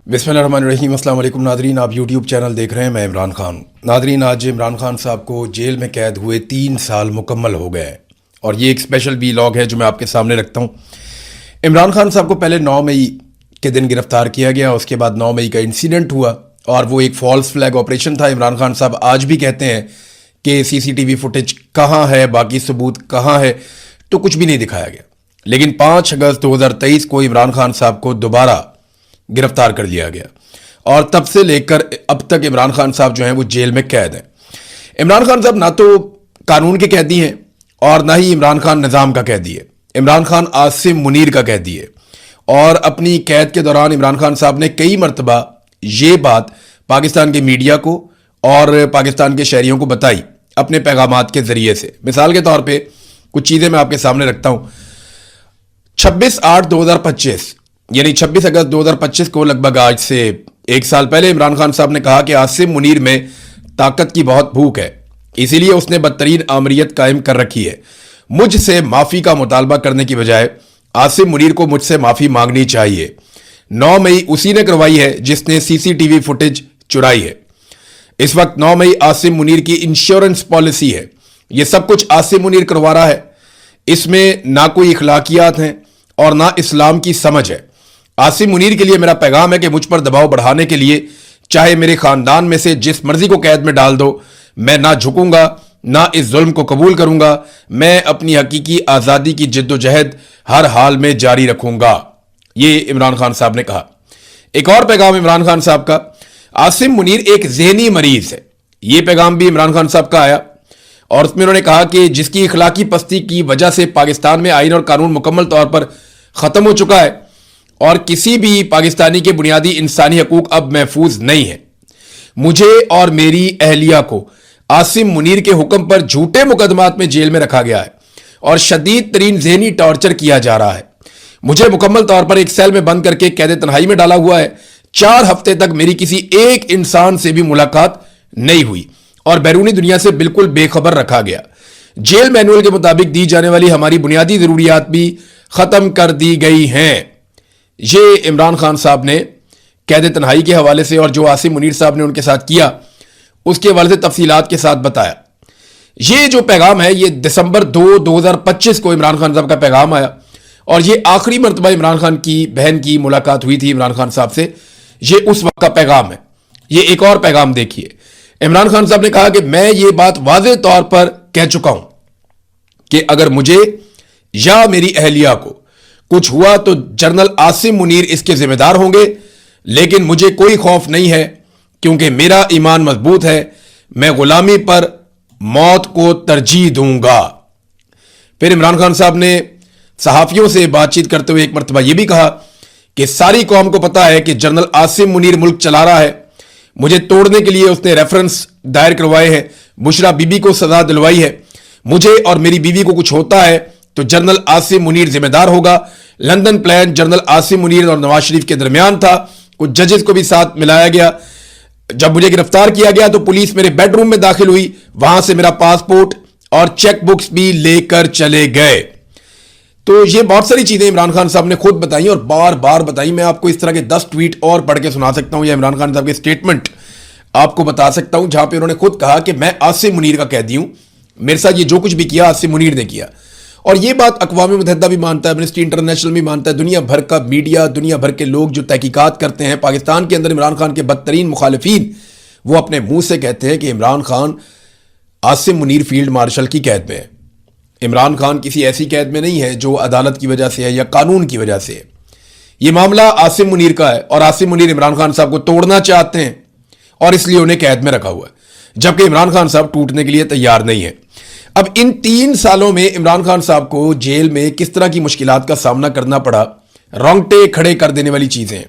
बिस्मिल्लाहिर्रहमानिर्रहीम। अस्सलाम वालेकुम नादरीन, आप यूट्यूब चैनल देख रहे हैं, मैं इमरान खान। नादरीन, आज इमरान खान साहब को जेल में कैद हुए 3 साल मुकम्मल हो गए हैं और ये एक स्पेशल वीलॉग है जो मैं आपके सामने रखता हूँ। इमरान खान साहब को पहले 9 मई के दिन गिरफ्तार किया गया, उसके बाद 9 मई का इंसिडेंट हुआ और वो एक फॉल्स फ्लैग ऑपरेशन था। इमरान खान साहब आज भी कहते हैं कि CCTV फुटेज कहाँ है, बाकी सबूत कहाँ है, तो कुछ भी नहीं दिखाया गया। लेकिन 5 अगस्त 2023 को इमरान खान साहब को दोबारा गिरफ्तार कर लिया गया और तब से लेकर अब तक इमरान खान साहब जो हैं वो जेल में कैद हैं। इमरान खान साहब ना तो कानून के कैदी हैं और ना ही इमरान खान निज़ाम का कैदी है। इमरान खान आसिम मुनीर का कैदी है और अपनी कैद के दौरान इमरान खान साहब ने कई मरतबा ये बात पाकिस्तान के मीडिया को और पाकिस्तान के शहरियों को बताई अपने पैगामात के जरिए से। मिसाल के तौर पे कुछ चीज़ें मैं आपके सामने रखता हूँ। 26/8/2025 यानी 26 अगस्त 2025 को लगभग आज से 1 साल पहले इमरान खान साहब ने कहा कि आसिम मुनीर में ताकत की बहुत भूख है, इसीलिए उसने बदतरीन आमरीत कायम कर रखी है। मुझसे माफ़ी का मुतालबा करने की बजाय आसिम मुनीर को मुझसे माफ़ी मांगनी चाहिए। 9 मई उसी ने करवाई है जिसने CCTV फुटेज चुराई है। इस वक्त 9 मई आसिम मुनीर की इंश्योरेंस पॉलिसी है। यह सब कुछ आसिम मुनीर करवा रहा है। इसमें ना कोई इखलाकियात हैं और ना इस्लाम की समझ है। आसिम मुनीर के लिए मेरा पैगाम है कि मुझ पर दबाव बढ़ाने के लिए चाहे मेरे खानदान में से जिस मर्जी को कैद में डाल दो, मैं ना झुकूंगा, ना इस जुल्म को कबूल करूंगा। मैं अपनी हकीकी आज़ादी की जिद्दोजहद हर हाल में जारी रखूंगा, ये इमरान खान साहब ने कहा। एक और पैगाम इमरान खान साहब का, आसिम मुनीर एक ज़हनी मरीज है। ये पैगाम भी इमरान खान साहब का आया और उसमें उन्होंने कहा कि जिसकी इखलाकी पस्ती की वजह से पाकिस्तान में आइन और कानून मुकम्मल तौर पर ख़त्म हो चुका है और किसी भी पाकिस्तानी के बुनियादी इंसानी हकूक अब महफूज नहीं है। मुझे और मेरी अहलिया को आसिम मुनीर के हुक्म पर झूठे मुकदमात में जेल में रखा गया है और शदीद तरीन ज़हनी टॉर्चर किया जा रहा है। मुझे मुकम्मल तौर पर एक सेल में बंद करके कैद तन्हाई में डाला हुआ है। 4 हफ्ते तक मेरी किसी एक इंसान से भी मुलाकात नहीं हुई और बैरूनी दुनिया से बिल्कुल बेखबर रखा गया। जेल मैनुअल के मुताबिक दी जाने वाली हमारी बुनियादी ज़रूरियात भी ख़त्म कर दी गई हैं। ये इमरान खान साहब ने कैद तन्हाई के हवाले से और जो आसिम मुनीर साहब ने उनके साथ किया उसके हवाले से तफसीलात के साथ बताया। ये जो पैगाम है ये दिसंबर 2, 2025 को इमरान खान साहब का पैगाम आया और ये आखिरी मरतबा इमरान खान की बहन की मुलाकात हुई थी इमरान खान साहब से। ये उस वक्त का पैगाम है। ये एक और पैगाम देखिए। इमरान खान साहब ने कहा कि मैं ये बात वाज़ेह तौर पर कह चुका हूं कि अगर मुझे या मेरी अहलिया को कुछ हुआ तो जनरल आसिम मुनीर इसके जिम्मेदार होंगे, लेकिन मुझे कोई खौफ नहीं है क्योंकि मेरा ईमान मजबूत है। मैं गुलामी पर मौत को तरजीह दूंगा। फिर इमरान खान साहब ने सहाफियों से बातचीत करते हुए एक मरतबा यह भी कहा कि सारी कौम को पता है कि जनरल आसिम मुनीर मुल्क चला रहा है। मुझे तोड़ने के लिए उसने रेफरेंस दायर करवाए हैं, बुशरा बीबी को सजा दिलवाई है। मुझे और मेरी बीवी को कुछ होता है तो जनरल आसिम मुनीर जिम्मेदार होगा। London plan general Asim Munir और नवाज शरीफ के दरमियान था। कुछ जजेस को भी साथ मिलाया गया। जब मुझे गिरफ्तार किया गया तो पुलिस मेरे बेडरूम में दाखिल हुई, वहां से मेरा पासपोर्ट और चेक बुक्स भी लेकर चले गए। तो ये बहुत सारी चीजें इमरान खान साहब ने खुद बताई और बार बार बताई। मैं आपको इस तरह के 10 ट्वीट और पढ़ के सुना सकता हूं या इमरान खान साहब के स्टेटमेंट आपको बता सकता हूं जहां पे उन्होंने खुद कहा कि मैं आसिम मुनीर का कैदी हूं, मेरे साथ ये जो कुछ भी किया आसिम मुनीर ने किया। और ये बात अक़वाम मुत्तहिदा भी मानता है, एमनेस्टी इंटरनेशनल भी मानता है, दुनिया भर का मीडिया, दुनिया भर के लोग जो तहकीकात करते हैं पाकिस्तान के अंदर इमरान खान के बदतरीन मुखालिफिन, वो अपने मुंह से कहते हैं कि इमरान खान आसिम मुनीर फील्ड मार्शल की कैद में है। इमरान खान किसी ऐसी कैद में नहीं है जो अदालत की वजह से है या कानून की वजह से है। यह मामला आसिम मुनीर का है और आसिम मुनीर इमरान खान साहब को तोड़ना चाहते हैं और इसलिए उन्हें कैद में रखा हुआ है, जबकि इमरान खान साहब टूटने के लिए तैयार नहीं है। अब इन 3 सालों में इमरान खान साहब को जेल में किस तरह की मुश्किलात का सामना करना पड़ा, रोंगटे खड़े कर देने वाली चीजें हैं।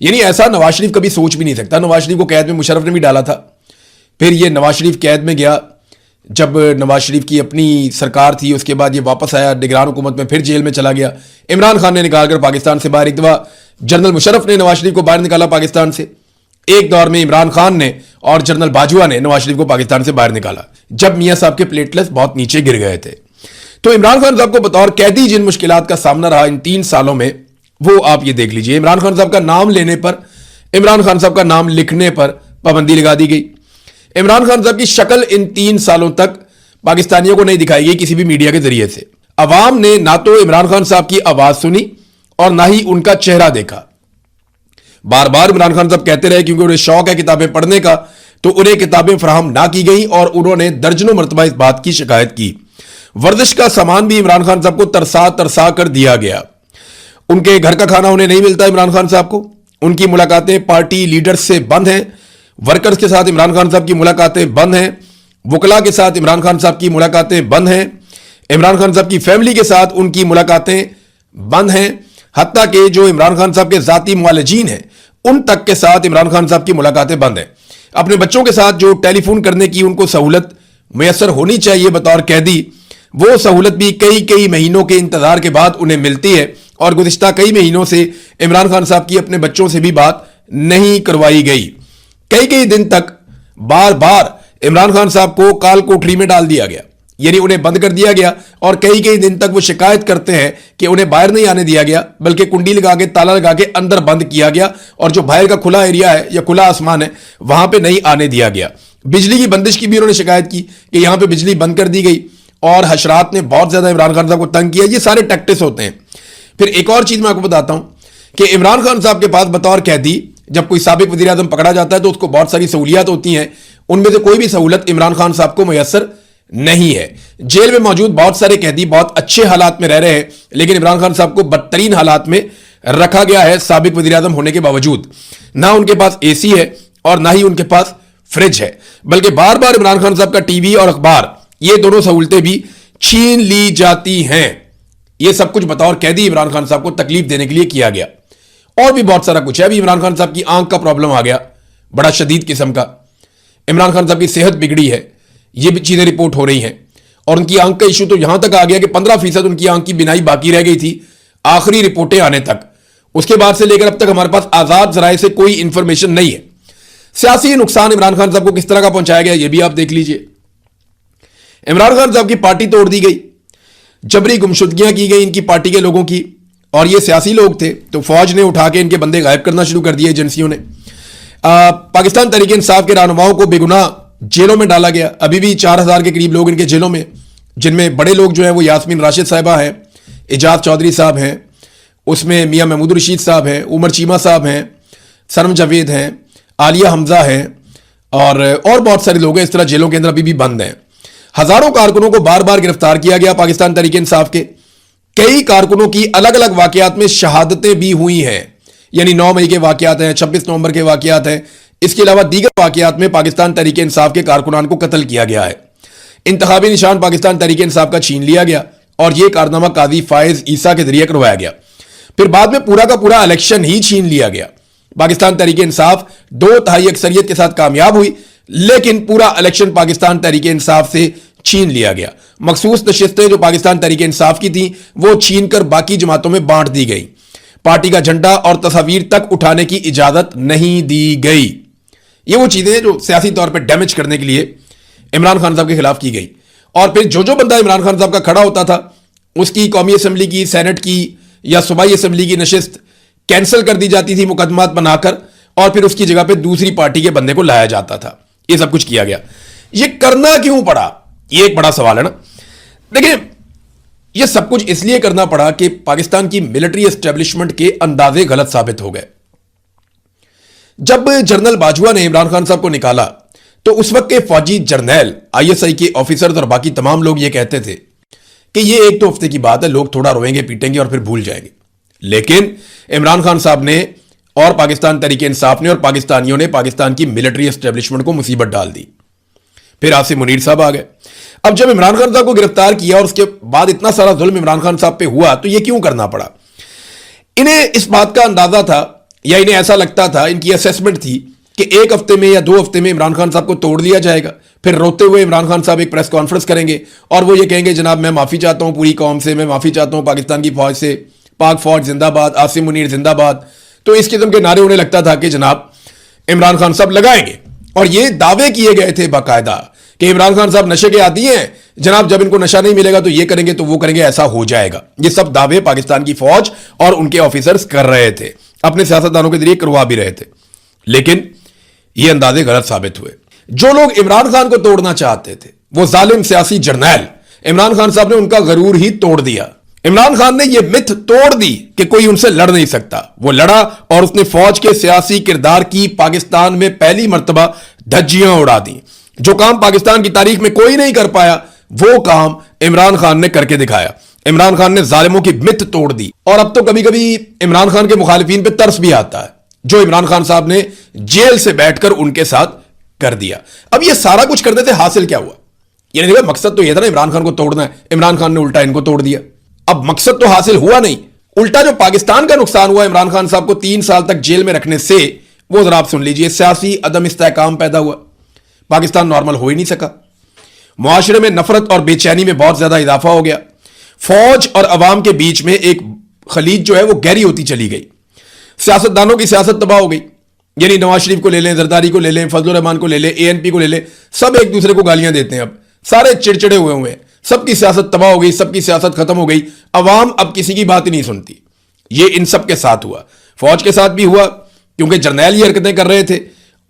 यानी ऐसा नवाज शरीफ कभी सोच भी नहीं सकता। नवाज शरीफ को कैद में मुशर्रफ ने भी डाला था, फिर ये नवाज शरीफ कैद में गया जब नवाज शरीफ की अपनी सरकार थी, उसके बाद ये वापस आया निगरान हुकूमत में, फिर जेल में चला गया। इमरान खान ने निकाल कर पाकिस्तान से बाहर, एक दफा जनरल मुशर्रफ ने नवाज शरीफ को बाहर निकाला पाकिस्तान से, एक दौर में इमरान खान ने और जनरल बाजवा ने नवाज शरीफ को पाकिस्तान से बाहर निकाला जब मियां साहब के प्लेटलेट्स बहुत नीचे गिर गए थे। तो इमरान खान साहब को बतौर कैदी जिन मुश्किलात का सामना रहा इन 3 सालों में, वो आप ये देख लीजिए। इमरान खान साहब का नाम लेने पर इमरान खान साहब का नाम लिखने पर पाबंदी लगा दी गई। इमरान खान साहब की शक्ल इन 3 सालों तक पाकिस्तानियों को नहीं दिखाई गई किसी भी मीडिया के जरिए से। अवाम ने ना तो इमरान खान साहब की आवाज सुनी और ना ही उनका चेहरा देखा। बार बार इमरान खान साहब कहते रहे क्योंकि उन्हें शौक है किताबें पढ़ने का, तो उन्हें किताबें फराहम ना की गई और उन्होंने दर्जनों मरतबा इस बात की शिकायत की। वर्जिश का सामान भी इमरान खान साहब को तरसा तरसा कर दिया गया। उनके घर का खाना उन्हें नहीं मिलता इमरान खान साहब को। उनकी मुलाकातें पार्टी लीडर्स से बंद हैं। वर्कर्स के साथ इमरान खान साहब की मुलाकातें बंद हैं। वकला के साथ इमरान खान साहब की मुलाकातें बंद हैं। इमरान खान साहब की फैमिली के साथ उनकी मुलाकातें बंद हैं। हत्ता कि जो इमरान खान साहब के जाती मुआलजीन हैं उन तक के साथ इमरान खान साहब की मुलाकातें बंद हैं। अपने बच्चों के साथ जो टेलीफोन करने की उनको सहूलत मुयसर होनी चाहिए बतौर कैदी, वो सहूलत भी कई कई महीनों के इंतजार के बाद उन्हें मिलती है और गुज़िश्ता कई महीनों से इमरान खान साहब की अपने बच्चों से भी बात नहीं करवाई गई। कई कई दिन तक बार बार इमरान खान साहब को काल कोठरी में डाल दिया गया, यानी उन्हें बंद कर दिया गया और कई कई दिन तक वो शिकायत करते हैं कि उन्हें बाहर नहीं आने दिया गया, बल्कि कुंडी लगा के ताला लगा के अंदर बंद किया गया और जो बाहर का खुला एरिया है या खुला आसमान है वहां पे नहीं आने दिया गया। बिजली की बंदिश की भी उन्होंने शिकायत की कि यहां पे बिजली बंद कर दी गई और हशरात ने बहुत ज्यादा इमरान खान साहब को तंग किया। ये सारे टैक्टिक्स होते हैं। फिर एक और चीज मैं आपको बताता हूं कि इमरान खान साहब के पास बतौर कैदी जब कोई साबिक वजीर आजम पकड़ा जाता है तो उसको बहुत सारी सहूलियात होती हैं। उनमें से कोई भी सहूलत इमरान खान साहब को मुयसर नहीं है। जेल में मौजूद बहुत सारे कैदी बहुत अच्छे हालात में रह रहे हैं, लेकिन इमरान खान साहब को बदतरीन हालात में रखा गया है साबिक वजीर आजम होने के बावजूद। ना उनके पास एसी है और ना ही उनके पास फ्रिज है, बल्कि बार बार इमरान खान साहब का टीवी और अखबार ये दोनों सहूलतें भी छीन ली जाती हैं। ये सब कुछ बतौर कैदी इमरान खान साहब को तकलीफ देने के लिए किया गया। और भी बहुत सारा कुछ है। अभी इमरान खान साहब की आंख का प्रॉब्लम आ गया, बड़ा शदीद किस्म का। इमरान खान साहब की सेहत बिगड़ी है, ये भी चीजें रिपोर्ट हो रही हैं। और उनकी आंख का इशू तो यहां तक आ गया कि 15% उनकी आंख की बिनाई बाकी रह गई थी आखिरी रिपोर्टें आने तक। उसके बाद से लेकर अब तक हमारे पास आजाद जराए से कोई इंफॉर्मेशन नहीं है। सियासी नुकसान इमरान खान साहब को किस तरह का पहुंचाया गया ये भी आप देख लीजिए। इमरान खान साहब की पार्टी तोड़ दी गई, जबरी गुमशुदगियां की गई इनकी पार्टी के लोगों की, और ये सियासी लोग थे तो फौज ने उठा के इनके बंदे गायब करना शुरू कर दिए एजेंसियों ने। पाकिस्तान तहरीक इंसाफ के रहनुमाओं को बेगुनाह जेलों में डाला गया। अभी भी 4000 के करीब लोग इनके जेलों में, जिनमें बड़े लोग जो हैं वो यास्मीन राशिद साहिबा हैं, एजाज चौधरी साहब हैं, उसमें मियां महमूद रशीद साहब हैं, उमर चीमा साहब हैं, सरम जावेद हैं, आलिया हमजा हैं और बहुत सारे लोग हैं इस तरह जेलों के अंदर अभी भी बंद हैं। हजारों कारकुनों को बार बार गिरफ्तार किया गया पाकिस्तान तहरीक इंसाफ के। कई कारकुनों की अलग अलग वाकयात में शहादतें भी हुई हैं, यानी 9 मई के वाकयात हैं, 26 नवंबर के वाकयात हैं। इसके अलावा दीगर वाकयात में पाकिस्तान तहरीक इंसाफ के कारकुनान को कत्ल किया गया है। इंतखाबी निशान पाकिस्तान तहरीक इंसाफ का छीन लिया गया और यह कारनामा काजी फायज ईसा के जरिए करवाया गया। फिर बाद में पूरा का पूरा इलेक्शन ही छीन लिया गया। पाकिस्तान तहरीक इंसाफ 2/3 अक्सरियत के साथ कामयाब हुई, लेकिन पूरा इलेक्शन पाकिस्तान तहरीक इंसाफ से छीन लिया गया। मखसूस नशिस्तें जो पाकिस्तान तहरीक इंसाफ की थी वो छीन कर बाकी जमातों में बांट दी गई। पार्टी का झंडा और तस्वीर तक उठाने की इजाजत नहीं दी गई। ये वो चीजें जो सियासी तौर पर डैमेज करने के लिए इमरान खान साहब के खिलाफ की गई। और फिर जो बंदा इमरान खान साहब का खड़ा होता था उसकी कौमी असम्बली की, सेनेट की या सूबाई असम्बली की नशिस्त कैंसिल कर दी जाती थी मुकदमात बनाकर, और फिर उसकी जगह पे दूसरी पार्टी के बंदे को लाया जाता था। ये सब कुछ किया गया। ये करना क्यों पड़ा, ये एक बड़ा सवाल है ना। देखिए, ये सब कुछ इसलिए करना पड़ा कि पाकिस्तान की मिलिट्री एस्टेब्लिशमेंट के अंदाजे गलत साबित हो गए। जब जनरल बाजवा ने इमरान खान साहब को निकाला तो उस वक्त के फौजी जर्नैल, ISI के ऑफिसर्स और बाकी तमाम लोग ये कहते थे कि ये 1-2 हफ्ते की बात है, लोग थोड़ा रोएंगे पीटेंगे और फिर भूल जाएंगे। लेकिन इमरान खान साहब ने और पाकिस्तान तहरीक इंसाफ ने और पाकिस्तानियों ने पाकिस्तान की मिलिट्री एस्टेब्लिशमेंट को मुसीबत डाल दी। फिर आसिम मुनीर साहब आ गए। अब जब इमरान खान साहब को गिरफ्तार किया और उसके बाद इतना सारा जुल्म इमरान खान साहब पे हुआ तो ये क्यों करना पड़ा? इन्हें इस बात का अंदाजा था या इन्हें ऐसा लगता था, इनकी असेसमेंट थी कि 1 हफ्ते में या 2 हफ्ते में इमरान खान साहब को तोड़ लिया जाएगा। फिर रोते हुए इमरान खान साहब एक प्रेस कॉन्फ्रेंस करेंगे और वो ये कहेंगे, जनाब मैं माफी चाहता हूं पूरी कौम से, मैं माफी चाहता हूं पाकिस्तान की फौज से, पाक फौज जिंदाबाद, आसिम मुनीर जिंदाबाद। तो इस किस्म के नारे उन्हें लगता था कि जनाब इमरान खान साहब लगाएंगे। और ये दावे किए गए थे बाकायदा कि इमरान खान साहब नशे के आदी हैं, जनाब जब इनको नशा नहीं मिलेगा तो ये करेंगे तो वो करेंगे, ऐसा हो जाएगा। ये सब दावे पाकिस्तान की फौज और उनके ऑफिसर्स कर रहे थे, अपने सियासतदानों के जरिए करवा भी रहे थे। लेकिन ये अंदाजे गलत साबित हुए। जो लोग इमरान खान को तोड़ना चाहते थे, वो जालिम सियासी जर्नैल इमरान खान साहब ने उनका गरूर ही तोड़ दिया। इमरान खान ने यह मिथ तोड़ दी कि कोई उनसे लड़ नहीं सकता। वो लड़ा और उसने फौज के सियासी किरदार की पाकिस्तान में पहली मर्तबा धज्जियां उड़ा दी। जो काम पाकिस्तान की तारीख में कोई नहीं कर पाया, वो काम इमरान खान ने करके दिखाया। इमरान खान ने जालिमों की मिथ तोड़ दी। और अब तो कभी कभी इमरान खान के मुखालिफिन पे तरस भी आता है, जो इमरान खान साहब ने जेल से बैठकर उनके साथ कर दिया। अब ये सारा कुछ करने से हासिल क्या हुआ? यानी देखो, मकसद तो यह था ना, इमरान खान को तोड़ना है। इमरान खान ने उल्टा इनको तोड़ दिया। अब मकसद तो हासिल हुआ नहीं, उल्टा जो पाकिस्तान का नुकसान हुआ इमरान खान साहब को 3 साल तक जेल में रखने से, वो जरा आप सुन लीजिए। सियासी अदम इस्तेहकाम पैदा हुआ, पाकिस्तान नॉर्मल हो ही नहीं सका। मुआशरे में नफरत और बेचैनी में बहुत ज्यादा इजाफा हो गया। फौज और अवाम के बीच में एक खलीज जो है वो गहरी होती चली गई। सियासतदानों की सियासत तबाह हो गई। यानी नवाज शरीफ को ले लें, जरदारी को ले लें, फजलुर रहमान को ले लें, एएनपी को ले लें, सब एक दूसरे को गालियां देते हैं। अब सारे चिड़चिड़े हुए हैं, सबकी सियासत तबाह हो गई, सबकी सियासत खत्म हो गई। अवाम अब किसी की बात ही नहीं सुनती। ये इन सब के साथ हुआ, फौज के साथ भी हुआ क्योंकि जर्नैल ये हरकतें कर रहे थे,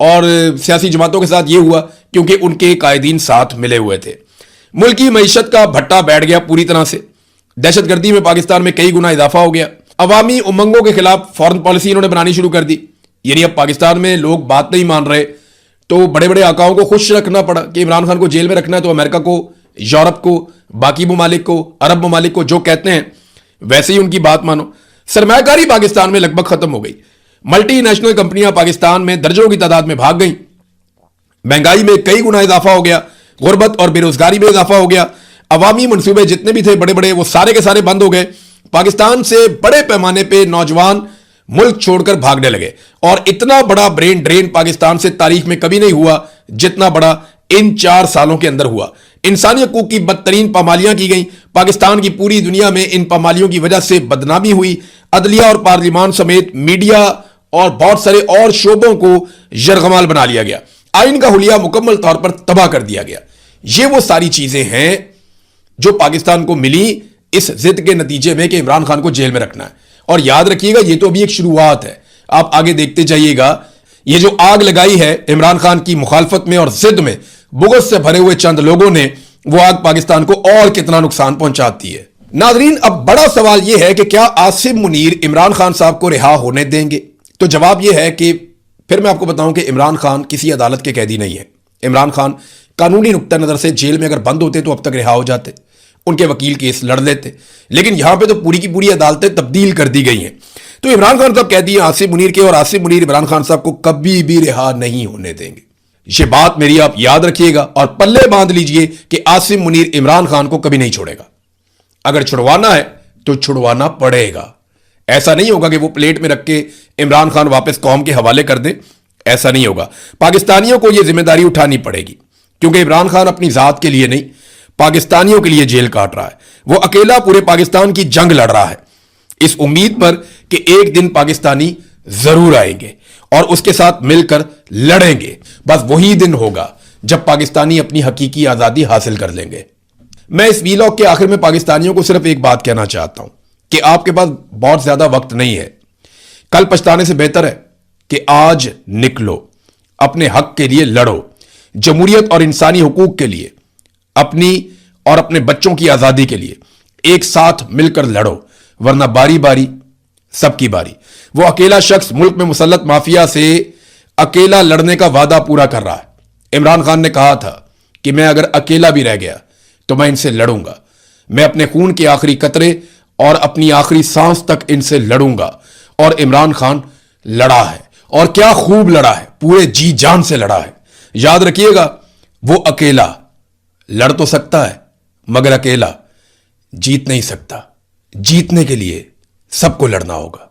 और सियासी जमातों के साथ ये हुआ क्योंकि उनके कायदीन साथ मिले हुए थे। मुल्क की मईशत का भट्टा बैठ गया पूरी तरह से। दहशतगर्दी में पाकिस्तान में कई गुना इजाफा हो गया। अवामी उमंगों के खिलाफ फॉरेन पॉलिसी इन्होंने बनानी शुरू कर दी। यानी अब पाकिस्तान में लोग बात नहीं मान रहे, तो बड़े बड़े आकाओं को खुश रखना पड़ा कि इमरान खान को जेल में रखना है, तो अमेरिका को, यूरोप को, बाकी ममालिक को, अरब ममालिक को जो कहते हैं वैसे ही उनकी बात मानो। सरमायाकारी पाकिस्तान में लगभग खत्म हो गई। मल्टी नेशनल कंपनियां पाकिस्तान में दर्जनों की तादाद में भाग गई। महंगाई में कई गुना इजाफा हो गया। गुर्बत और बेरोजगारी में इजाफा हो गया। अवामी मंसूबे जितने भी थे बड़े बड़े, वो सारे के सारे बंद हो गए। पाकिस्तान से बड़े पैमाने पे नौजवान मुल्क छोड़कर भागने लगे, और इतना बड़ा ब्रेन ड्रेन पाकिस्तान से तारीख में कभी नहीं हुआ जितना बड़ा इन 4 सालों के अंदर हुआ। इंसानी हकूक की बदतरीन पामालियां की गई। पाकिस्तान की पूरी दुनिया में इन पामालियों की वजह से बदनामी हुई। अदलिया और पार्लियामान समेत मीडिया और बहुत सारे और शोबों को यरगमाल बना लिया गया। आइन का हुलिया मुकम्मल तौर पर तबाह कर दिया गया। ये वो सारी चीजें हैं जो पाकिस्तान को मिली इस जिद के नतीजे में कि इमरान खान को जेल में रखना है। और याद रखिएगा, ये तो अभी एक शुरुआत है, आप आगे देखते जाइएगा। ये जो आग लगाई है इमरान खान की मुखालफत में और जिद में बुग़्ज़ से भरे हुए चंद लोगों ने, वो आग पाकिस्तान को और कितना नुकसान पहुंचाती है। नाज़रीन, अब बड़ा सवाल यह है कि क्या आसिम मुनीर इमरान खान साहब को रिहा होने देंगे? तो जवाब यह है कि फिर मैं आपको बताऊं कि इमरान खान किसी अदालत के कैदी नहीं है। इमरान खान कानूनी नुक्ता नजर से जेल में अगर बंद होते तो अब तक रिहा हो जाते, उनके वकील केस लड़ लेते। लेकिन यहां पे तो पूरी की पूरी अदालतें तब्दील कर दी गई हैं। तो इमरान खान साहब कैदी हैं आसिम मुनीर के, और आसिम मुनीर इमरान खान साहब को कभी भी रिहा नहीं होने देंगे। ये बात मेरी आप याद रखिएगा और पल्ले बांध लीजिए कि आसिम मुनीर इमरान खान को कभी नहीं छोड़ेगा। अगर छुड़वाना है तो छुड़वाना पड़ेगा। ऐसा नहीं होगा कि वो प्लेट में रख के इमरान खान वापस कौम के हवाले कर दे, ऐसा नहीं होगा। पाकिस्तानियों को यह जिम्मेदारी उठानी पड़ेगी, क्योंकि इमरान खान अपनी जात के लिए नहीं, पाकिस्तानियों के लिए जेल काट रहा है। वो अकेला पूरे पाकिस्तान की जंग लड़ रहा है, इस उम्मीद पर कि एक दिन पाकिस्तानी जरूर आएंगे और उसके साथ मिलकर लड़ेंगे। बस वही दिन होगा जब पाकिस्तानी अपनी हकीकी आजादी हासिल कर लेंगे। मैं इस वीलॉग के आखिर में पाकिस्तानियों को सिर्फ एक बात कहना चाहता हूं कि आपके पास बहुत ज्यादा वक्त नहीं है। कल पछताने से बेहतर है कि आज निकलो, अपने हक के लिए लड़ो, जमहूरियत और इंसानी हुकूक के लिए, अपनी और अपने बच्चों की आजादी के लिए एक साथ मिलकर लड़ो, वरना बारी बारी सबकी बारी। वो अकेला शख्स मुल्क में मुसल्लत माफिया से अकेला लड़ने का वादा पूरा कर रहा है। इमरान खान ने कहा था कि मैं अगर अकेला भी रह गया तो मैं इनसे लड़ूंगा, मैं अपने खून के आखिरी कतरे और अपनी आखिरी सांस तक इनसे लड़ूंगा। और इमरान खान लड़ा है, और क्या खूब लड़ा है, पूरे जी जान से लड़ा है। याद रखिएगा, वो अकेला लड़ तो सकता है मगर अकेला जीत नहीं सकता। जीतने के लिए सबको लड़ना होगा।